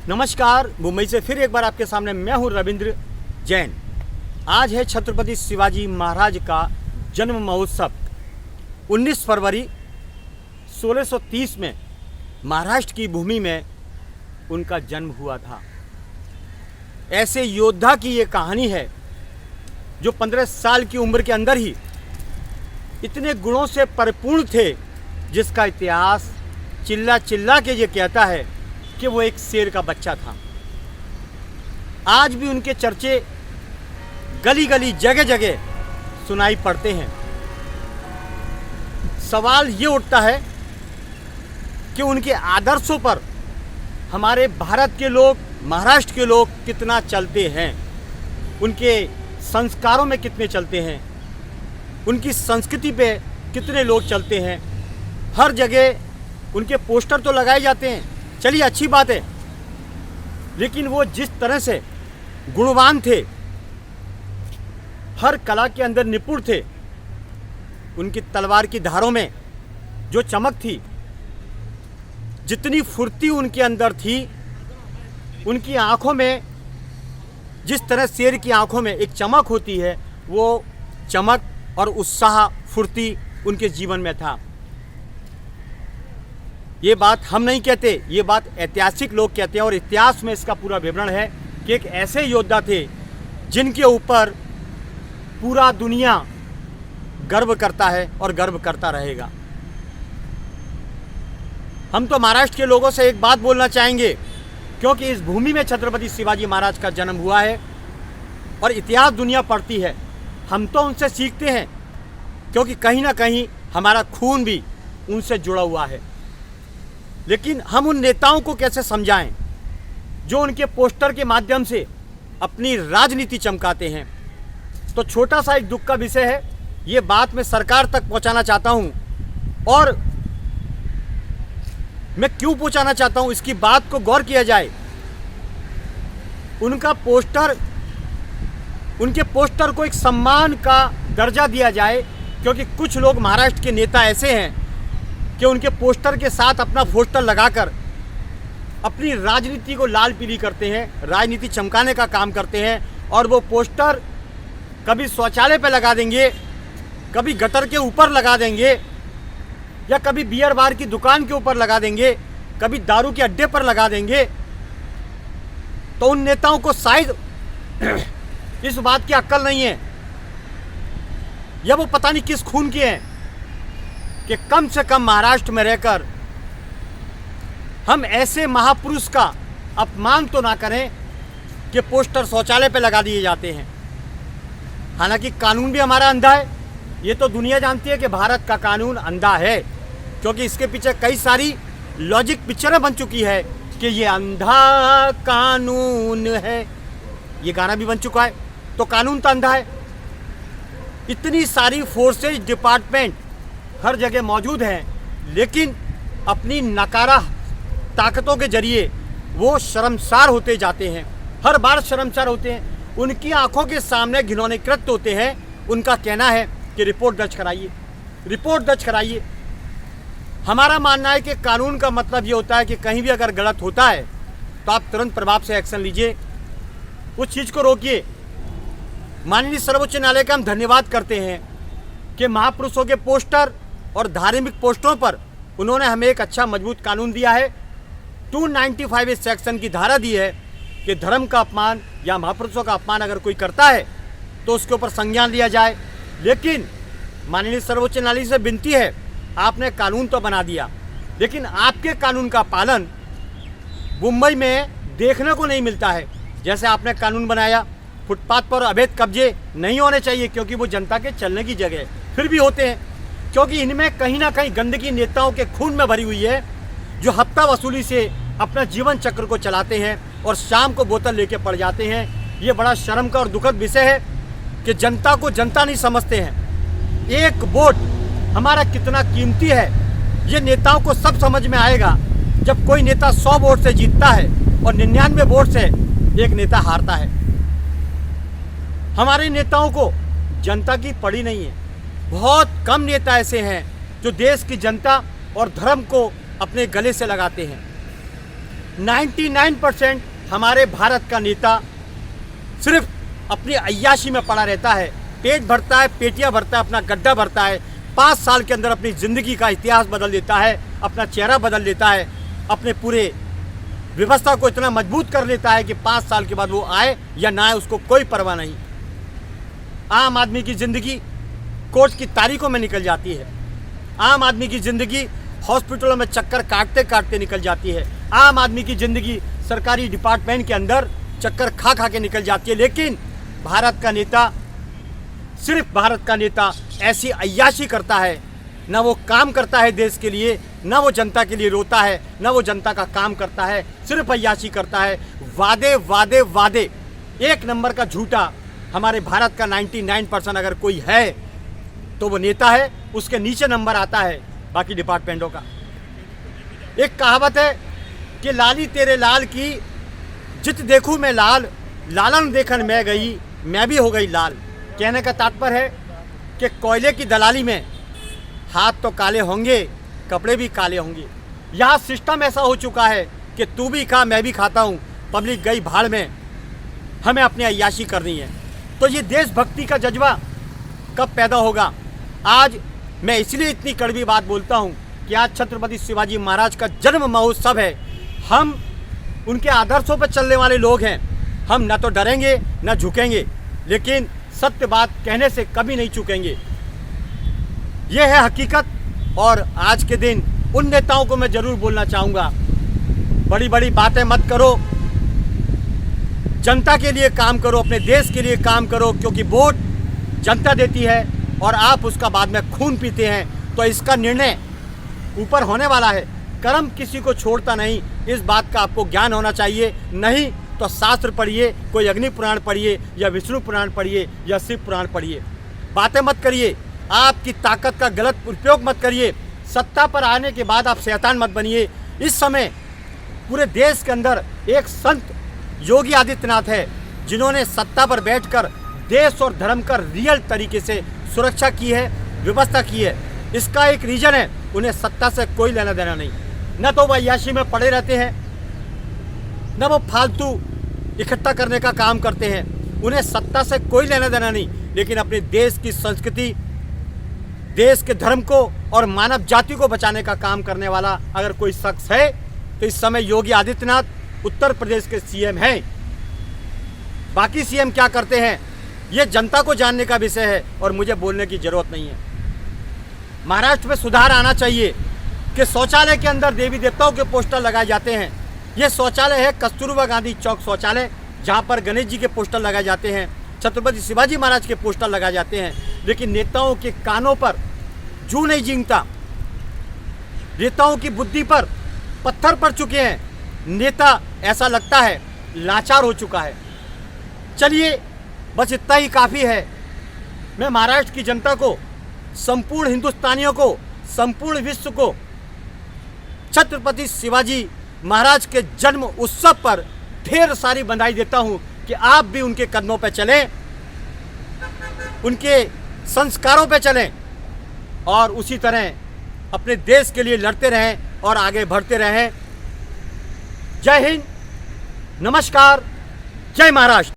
नमस्कार, मुंबई से फिर एक बार आपके सामने मैं हूं रविंद्र जैन। आज है छत्रपति शिवाजी महाराज का जन्म महोत्सव। 19 फरवरी 1630 में महाराष्ट्र की भूमि में उनका जन्म हुआ था। ऐसे योद्धा की ये कहानी है जो 15 साल की उम्र के अंदर ही इतने गुणों से परिपूर्ण थे, जिसका इतिहास चिल्ला चिल्ला के ये कहता है कि वो एक शेर का बच्चा था। आज भी उनके चर्चे गली गली जगह जगह सुनाई पड़ते हैं। सवाल ये उठता है कि उनके आदर्शों पर हमारे भारत के लोग, महाराष्ट्र के लोग कितना चलते हैं, उनके संस्कारों में कितने चलते हैं, उनकी संस्कृति पे कितने लोग चलते हैं। हर जगह उनके पोस्टर तो लगाए जाते हैं, चलिए अच्छी बात है, लेकिन वो जिस तरह से गुणवान थे, हर कला के अंदर निपुण थे, उनकी तलवार की धारों में जो चमक थी, जितनी फुर्ती उनके अंदर थी, उनकी आंखों में जिस तरह शेर की आंखों में एक चमक होती है, वो चमक और उत्साह, फुर्ती उनके जीवन में था। ये बात हम नहीं कहते, ये बात ऐतिहासिक लोग कहते हैं और इतिहास में इसका पूरा विवरण है कि एक ऐसे योद्धा थे जिनके ऊपर पूरा दुनिया गर्व करता है और गर्व करता रहेगा। हम तो महाराष्ट्र के लोगों से एक बात बोलना चाहेंगे, क्योंकि इस भूमि में छत्रपति शिवाजी महाराज का जन्म हुआ है और इतिहास दुनिया पढ़ती है। हम तो उनसे सीखते हैं, क्योंकि कहीं ना कहीं हमारा खून भी उनसे जुड़ा हुआ है। लेकिन हम उन नेताओं को कैसे समझाएं जो उनके पोस्टर के माध्यम से अपनी राजनीति चमकाते हैं। तो छोटा सा एक दुख का विषय है, ये बात मैं सरकार तक पहुंचाना चाहता हूं, और मैं क्यों पहुंचाना चाहता हूं, इसकी बात को गौर किया जाए। उनके पोस्टर को एक सम्मान का दर्जा दिया जाए, क्योंकि कुछ लोग महाराष्ट्र के नेता ऐसे हैं कि उनके पोस्टर के साथ अपना पोस्टर लगाकर अपनी राजनीति को लाल पीली करते हैं, राजनीति चमकाने का काम करते हैं। और वो पोस्टर कभी शौचालय पे लगा देंगे, कभी गटर के ऊपर लगा देंगे, या कभी बियर बार की दुकान के ऊपर लगा देंगे, कभी दारू के अड्डे पर लगा देंगे। तो उन नेताओं को शायद इस बात की अक्ल नहीं है, या वो पता नहीं किस खून के हैं, कि कम से कम महाराष्ट्र में रहकर हम ऐसे महापुरुष का अपमान तो ना करें कि पोस्टर शौचालय पे लगा दिए जाते हैं। हालांकि कानून भी हमारा अंधा है, ये तो दुनिया जानती है कि भारत का कानून अंधा है, क्योंकि इसके पीछे कई सारी लॉजिक पिक्चरें बन चुकी है कि ये अंधा कानून है, ये गाना भी बन चुका है। तो कानून तो अंधा है। इतनी सारी फोर्सेज, डिपार्टमेंट हर जगह मौजूद हैं, लेकिन अपनी नकारा ताकतों के जरिए वो शर्मसार होते जाते हैं, हर बार शर्मसार होते हैं। उनकी आंखों के सामने घिनौने कृत्य होते हैं। उनका कहना है कि रिपोर्ट दर्ज कराइए, रिपोर्ट दर्ज कराइए। हमारा मानना है कि कानून का मतलब ये होता है कि कहीं भी अगर गलत होता है तो आप तुरंत प्रभाव से एक्शन लीजिए, उस चीज़ को रोकिए। माननीय सर्वोच्च न्यायालय का हम धन्यवाद करते हैं कि महापुरुषों के पोस्टर और धार्मिक पोस्टरों पर उन्होंने हमें एक अच्छा मजबूत कानून दिया है। 295 इस सेक्शन की धारा दी है कि धर्म का अपमान या महापुरुषों का अपमान अगर कोई करता है तो उसके ऊपर संज्ञान लिया जाए। लेकिन माननीय सर्वोच्च न्यायालय से विनती है, आपने कानून तो बना दिया, लेकिन आपके कानून का पालन मुंबई में देखने को नहीं मिलता है। जैसे आपने कानून बनाया, फुटपाथ पर अवैध कब्जे नहीं होने चाहिए, क्योंकि वो जनता के चलने की जगह है, फिर भी होते हैं, क्योंकि इनमें कहीं ना कहीं गंदगी नेताओं के खून में भरी हुई है, जो हफ्ता वसूली से अपना जीवन चक्र को चलाते हैं और शाम को बोतल लेके पड़ जाते हैं। ये बड़ा शर्म का और दुखद विषय है कि जनता को जनता नहीं समझते हैं। एक वोट हमारा कितना कीमती है, ये नेताओं को सब समझ में आएगा जब कोई नेता 100 वोट से जीतता है और 99 वोट से एक नेता हारता है। हमारे नेताओं को जनता की पड़ी नहीं है। बहुत कम नेता ऐसे हैं जो देश की जनता और धर्म को अपने गले से लगाते हैं। 99% हमारे भारत का नेता सिर्फ अपनी अय्याशी में पड़ा रहता है, पेट भरता है, पेटियां भरता है, अपना गड्ढा भरता है। 5 साल के अंदर अपनी ज़िंदगी का इतिहास बदल देता है, अपना चेहरा बदल देता है, अपने पूरे व्यवस्था को इतना मजबूत कर लेता है कि 5 साल के बाद वो आए या ना आए उसको कोई परवाह नहीं। आम आदमी की ज़िंदगी कोर्ट की तारीखों में निकल जाती है। आम आदमी की ज़िंदगी हॉस्पिटलों में चक्कर काटते काटते निकल जाती है। आम आदमी की ज़िंदगी सरकारी डिपार्टमेंट के अंदर चक्कर खा खा के निकल जाती है। लेकिन भारत का नेता, सिर्फ भारत का नेता ऐसी अय्याशी करता है, ना वो काम करता है देश के लिए, ना वो जनता के लिए रोता है, ना वो जनता का काम करता है, सिर्फ अय्याशी करता है। वादे वादे वादे, एक नंबर का झूठा। हमारे भारत का 99% अगर कोई है तो वो नेता है, उसके नीचे नंबर आता है बाकी डिपार्टमेंटों का। एक कहावत है कि लाली तेरे लाल की जित देखूं मैं लाल, लालन देखन मैं गई, मैं भी हो गई लाल। कहने का तात्पर्य है कि कोयले की दलाली में हाथ तो काले होंगे, कपड़े भी काले होंगे। यहाँ सिस्टम ऐसा हो चुका है कि तू भी खा, मैं भी खाता हूँ, पब्लिक गई भाड़ में, हमें अपनी अय्याशी करनी है। तो ये देशभक्ति का जज्बा कब पैदा होगा? आज मैं इसलिए इतनी कड़वी बात बोलता हूँ कि आज छत्रपति शिवाजी महाराज का जन्म महोत्सव है। हम उनके आदर्शों पर चलने वाले लोग हैं। हम न तो डरेंगे न झुकेंगे, लेकिन सत्य बात कहने से कभी नहीं चूकेंगे। यह है हकीकत। और आज के दिन उन नेताओं को मैं ज़रूर बोलना चाहूँगा, बड़ी बड़ी बातें मत करो, जनता के लिए काम करो, अपने देश के लिए काम करो, क्योंकि वोट जनता देती है और आप उसका बाद में खून पीते हैं। तो इसका निर्णय ऊपर होने वाला है। कर्म किसी को छोड़ता नहीं, इस बात का आपको ज्ञान होना चाहिए। नहीं तो शास्त्र पढ़िए, कोई अग्नि पुराण पढ़िए या विष्णु पुराण पढ़िए या शिव पुराण पढ़िए। बातें मत करिए, आपकी ताकत का गलत उपयोग मत करिए। सत्ता पर आने के बाद आप शैतान मत बनिए। इस समय पूरे देश के अंदर एक संत योगी आदित्यनाथ है, जिन्होंने सत्ता पर बैठकर देश और धर्म का रियल तरीके से सुरक्षा की है, व्यवस्था की है। इसका एक रीजन है, उन्हें सत्ता से कोई लेना देना नहीं। न तो वो अय्याशी में पड़े रहते हैं, न वो फालतू इकट्ठा करने का काम करते हैं। उन्हें सत्ता से कोई लेना देना नहीं, लेकिन अपने देश की संस्कृति, देश के धर्म को और मानव जाति को बचाने का काम करने वाला अगर कोई शख्स है तो इस समय योगी आदित्यनाथ उत्तर प्रदेश के सीएम हैं। बाकी सीएम क्या करते हैं ये जनता को जानने का विषय है और मुझे बोलने की जरूरत नहीं है। महाराष्ट्र में सुधार आना चाहिए कि शौचालय के अंदर देवी देवताओं के पोस्टर लगाए जाते हैं। ये शौचालय है कस्तूरबा गांधी चौक शौचालय, जहाँ पर गणेश जी के पोस्टर लगाए जाते हैं, छत्रपति शिवाजी महाराज के पोस्टर लगाए जाते हैं। लेकिन नेताओं के कानों पर जू नहीं झींकता, नेताओं की बुद्धि पर पत्थर पड़ चुके हैं। नेता ऐसा लगता है लाचार हो चुका है। चलिए बस इतना ही काफ़ी है। मैं महाराष्ट्र की जनता को, संपूर्ण हिंदुस्तानियों को, संपूर्ण विश्व को छत्रपति शिवाजी महाराज के जन्म उत्सव पर ढेर सारी बधाई देता हूँ कि आप भी उनके कदमों पर चलें, उनके संस्कारों पर चलें और उसी तरह अपने देश के लिए लड़ते रहें और आगे बढ़ते रहें। जय हिंद, नमस्कार, जय महाराष्ट्र।